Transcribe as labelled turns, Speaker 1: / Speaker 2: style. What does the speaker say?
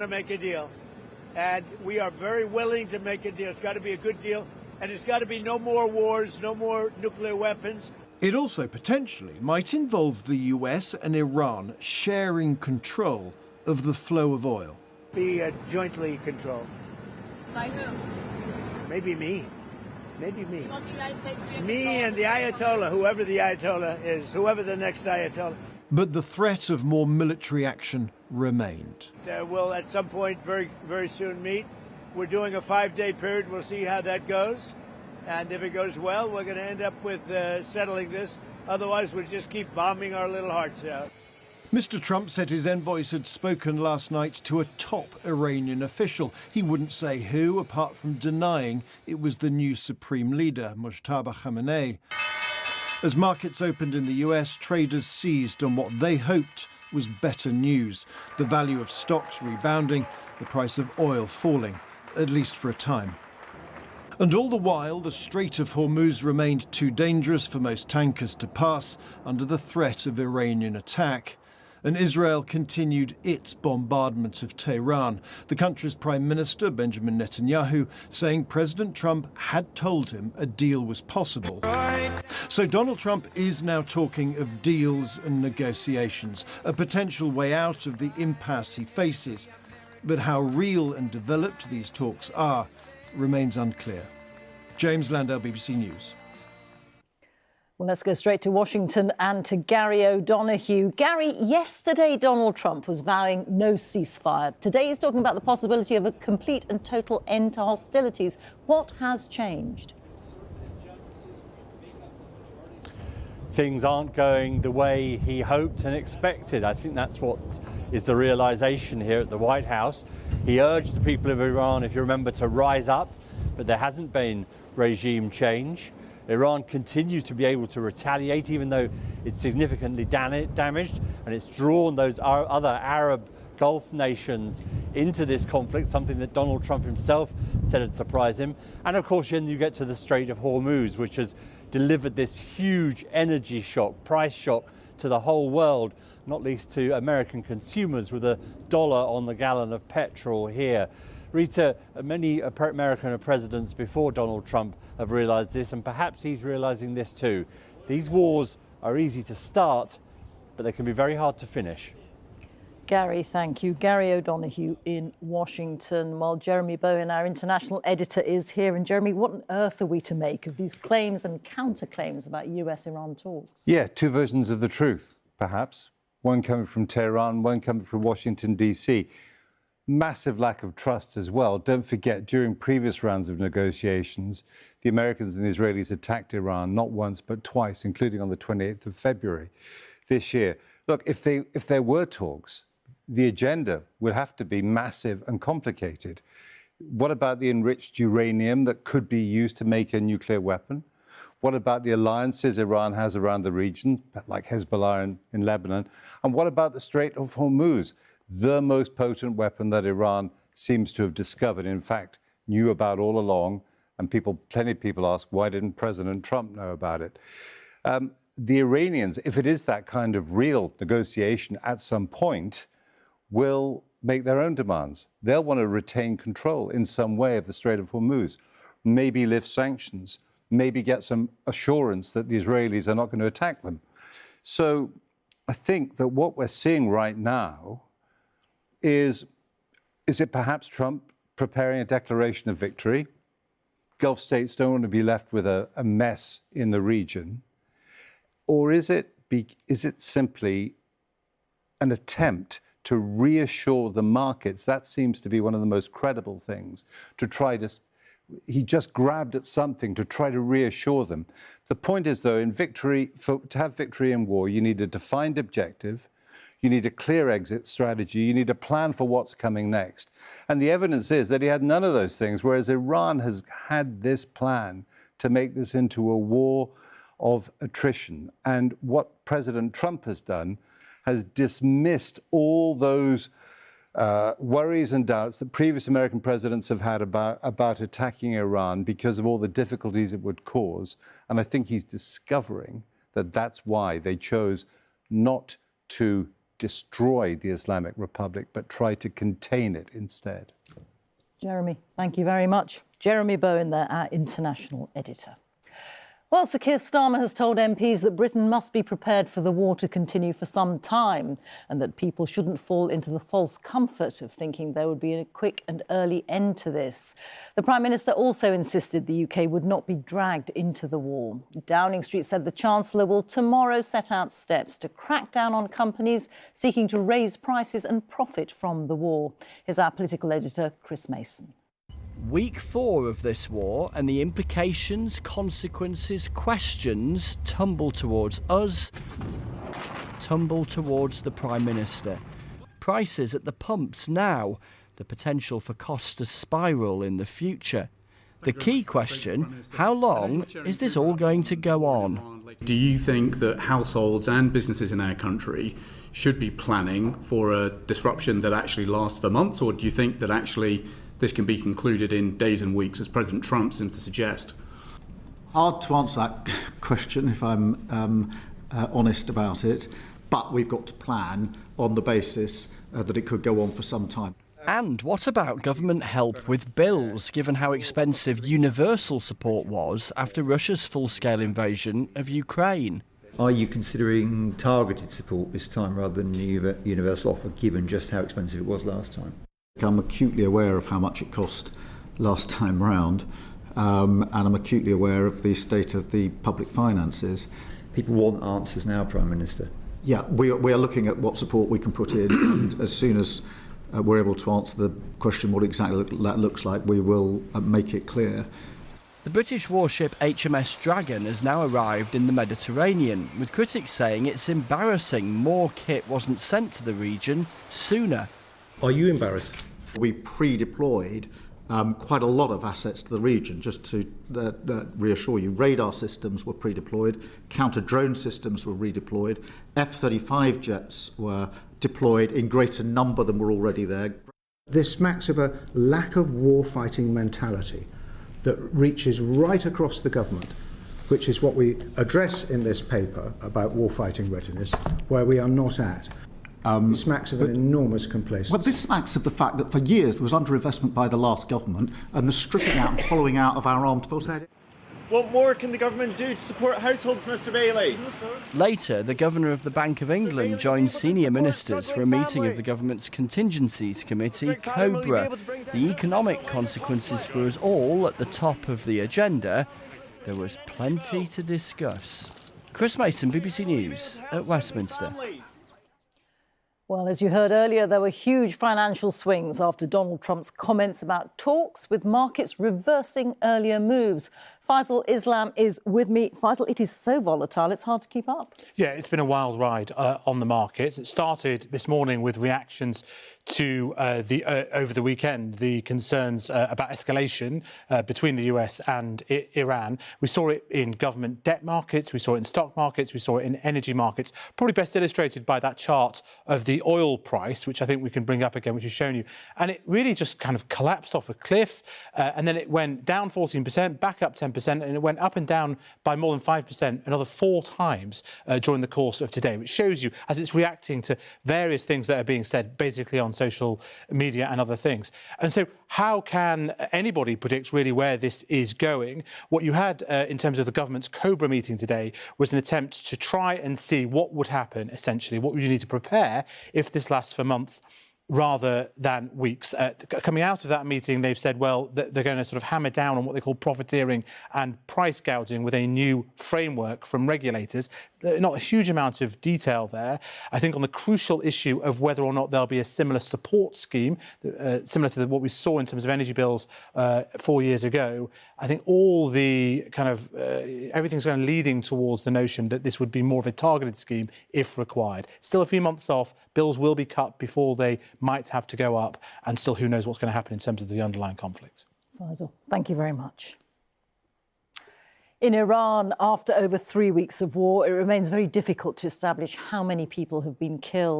Speaker 1: to make a deal, and we are very willing to make a deal. It's got to be a good deal, and it's got to be no more wars, no more nuclear weapons.
Speaker 2: It also potentially might involve the US and Iran sharing control of the flow of oil.
Speaker 1: Be jointly controlled.
Speaker 3: By who?
Speaker 1: Maybe me. Maybe me.
Speaker 3: You want the United States to be in
Speaker 1: Me
Speaker 3: control
Speaker 1: and the Ayatollah, whoever the Ayatollah is, whoever the next Ayatollah.
Speaker 2: But the threat of more military action remained.
Speaker 1: We'll at some point very, very soon meet. We're doing a 5-day period. We'll see how that goes. And if it goes well, we're going to end up with settling this. Otherwise, we'll just keep bombing our little hearts out.
Speaker 2: Mr. Trump said his envoys had spoken last night to a top Iranian official. He wouldn't say who, apart from denying it was the new supreme leader, Mojtaba Khamenei. As markets opened in the US, traders seized on what they hoped was better news. The value of stocks rebounding, the price of oil falling, at least for a time. And all the while, the Strait of Hormuz remained too dangerous for most tankers to pass under the threat of Iranian attack. And Israel continued its bombardment of Tehran. The country's Prime Minister, Benjamin Netanyahu, saying President Trump had told him a deal was possible. So Donald Trump is now talking of deals and negotiations, a potential way out of the impasse he faces. But how real and developed these talks are remains unclear. James Landau, BBC News.
Speaker 4: Well, let's go straight to Washington and to Gary O'Donoghue. Gary, yesterday Donald Trump was vowing no ceasefire. Today he's talking about the possibility of a complete and total end to hostilities. What has changed?
Speaker 5: Things aren't going the way he hoped and expected. I think that's what is the realization here at the White House. He urged the people of Iran, if you remember, to rise up, but there hasn't been regime change. Iran continues to be able to retaliate, even though it's significantly damaged, and it's drawn those other Arab Gulf nations into this conflict, something that Donald Trump himself said would surprise him. And of course, then you get to the Strait of Hormuz, which has delivered this huge energy shock, price shock to the whole world, not least to American consumers with $1 on the gallon of petrol here. Rita, many American presidents before Donald Trump have realized this, and perhaps he's realizing this too. These wars are easy to start, but they can be very hard to finish.
Speaker 4: Gary, thank you. Gary O'Donoghue in Washington, while Jeremy Bowen, our international editor, is here. And Jeremy, what on earth are we to make of these claims and counterclaims about US-Iran talks?
Speaker 6: Yeah, two versions of the truth, perhaps. One coming from Tehran, one coming from Washington, D.C. Massive lack of trust as well. Don't forget, during previous rounds of negotiations, the Americans and the Israelis attacked Iran not once but twice, including on the 28th of February this year. Look, if there were talks, the agenda would have to be massive and complicated. What about the enriched uranium that could be used to make a nuclear weapon? What about the alliances Iran has around the region, like Hezbollah in Lebanon? And what about the Strait of Hormuz, the most potent weapon that Iran seems to have discovered, in fact, knew about all along? And plenty of people ask, why didn't President Trump know about it? The Iranians, if it is that kind of real negotiation at some point, will make their own demands. They'll want to retain control in some way of the Strait of Hormuz, maybe lift sanctions, maybe get some assurance that the Israelis are not going to attack them. So I think that what we're seeing right now is it perhaps Trump preparing a declaration of victory? Gulf states don't want to be left with a mess in the region. Or is it simply an attempt to reassure the markets? That seems to be one of the most credible things, to try to... He just grabbed at something to try to reassure them. The point is, though, to have victory in war, you need a defined objective, you need a clear exit strategy, you need a plan for what's coming next. And the evidence is that he had none of those things, whereas Iran has had this plan to make this into a war of attrition. And what President Trump has done has dismissed all those worries and doubts that previous American presidents have had about attacking Iran because of all the difficulties it would cause. And I think he's discovering that that's why they chose not to destroy the Islamic Republic, but try to contain it instead.
Speaker 4: Jeremy, thank you very much. Jeremy Bowen there, our international editor. Well, Sir Keir Starmer has told MPs that Britain must be prepared for the war to continue for some time and that people shouldn't fall into the false comfort of thinking there would be a quick and early end to this. The Prime Minister also insisted the UK would not be dragged into the war. Downing Street said the Chancellor will tomorrow set out steps to crack down on companies seeking to raise prices and profit from the war. Here's our political editor, Chris Mason.
Speaker 7: Week 4 of this war and the implications, consequences, questions tumble towards us, tumble towards the Prime Minister. Prices at the pumps now, the potential for costs to spiral in the future. The key question, how long is this all going to go on?
Speaker 8: Do you think that households and businesses in our country should be planning for a disruption that actually lasts for months, or do you think that actually this can be concluded in days and weeks, as President Trump seems to suggest?
Speaker 9: Hard to answer that question if I'm honest about it, but we've got to plan on the basis that it could go on for some time.
Speaker 7: And what about government help with bills, given how expensive universal support was after Russia's full-scale invasion of Ukraine?
Speaker 10: Are you considering targeted support this time rather than the universal offer, given just how expensive it was last time?
Speaker 9: I'm acutely aware of how much it cost last time round, and I'm acutely aware of the state of the public finances.
Speaker 10: People want answers now, Prime Minister.
Speaker 9: Yeah, we are looking at what support we can put in, and as soon as we're able to answer the question what exactly that looks like, we will make it clear.
Speaker 7: The British warship HMS Dragon has now arrived in the Mediterranean, with critics saying it's embarrassing more kit wasn't sent to the region sooner.
Speaker 11: Are you embarrassed?
Speaker 9: We pre-deployed quite a lot of assets to the region, just to reassure you. Radar systems were pre-deployed, counter-drone systems were redeployed, F-35 jets were deployed in greater number than were already there.
Speaker 11: This smacks of a lack of war-fighting mentality that reaches right across the government, which is what we address in this paper about war-fighting readiness, where we are not at. It smacks of an enormous complacency.
Speaker 9: Well, this smacks of the fact that for years there was underinvestment by the last government and the stripping out and following out of our armed forces.
Speaker 12: What more can the government do to support households, Mr Bailey?
Speaker 7: Later, the Governor of the Bank of England joined senior ministers for a meeting of the government's Contingencies Committee, COBRA. The economic consequences for us all at the top of the agenda. There was plenty to discuss. Chris Mason, BBC News at Westminster.
Speaker 4: Well, as you heard earlier, there were huge financial swings after Donald Trump's comments about talks, with markets reversing earlier moves. Faisal Islam is with me. Faisal, it is so volatile, it's hard to keep up.
Speaker 13: Yeah, it's been a wild ride on the markets. It started this morning with reactions to over the weekend, the concerns about escalation between the US and Iran. We saw it in government debt markets, we saw it in stock markets, we saw it in energy markets, probably best illustrated by that chart of the oil price, which I think we can bring up again, which has shown you. And it really just kind of collapsed off a cliff, and then it went down 14%, back up 10%, and it went up and down by more than 5%, another 4 times during the course of today, which shows you as it's reacting to various things that are being said, basically on social media and other things. And so how can anybody predict really where this is going? What you had in terms of the government's COBRA meeting today was an attempt to try and see what would happen, essentially, what would you need to prepare if this lasts for months rather than weeks. Coming out of that meeting, they've said, well, they're going to sort of hammer down on what they call profiteering and price gouging with a new framework from regulators. Not a huge amount of detail there. I think on the crucial issue of whether or not there'll be a similar support scheme, similar to what we saw in terms of energy bills 4 years ago, I think all the kind of everything's going leading towards the notion that this would be more of a targeted scheme if required. Still a few months off, bills will be cut before they might have to go up, and still who knows what's going to happen in terms of the underlying conflict.
Speaker 4: Faisal, thank you very much. In Iran, after over 3 weeks of war, it remains very difficult to establish how many people have been killed.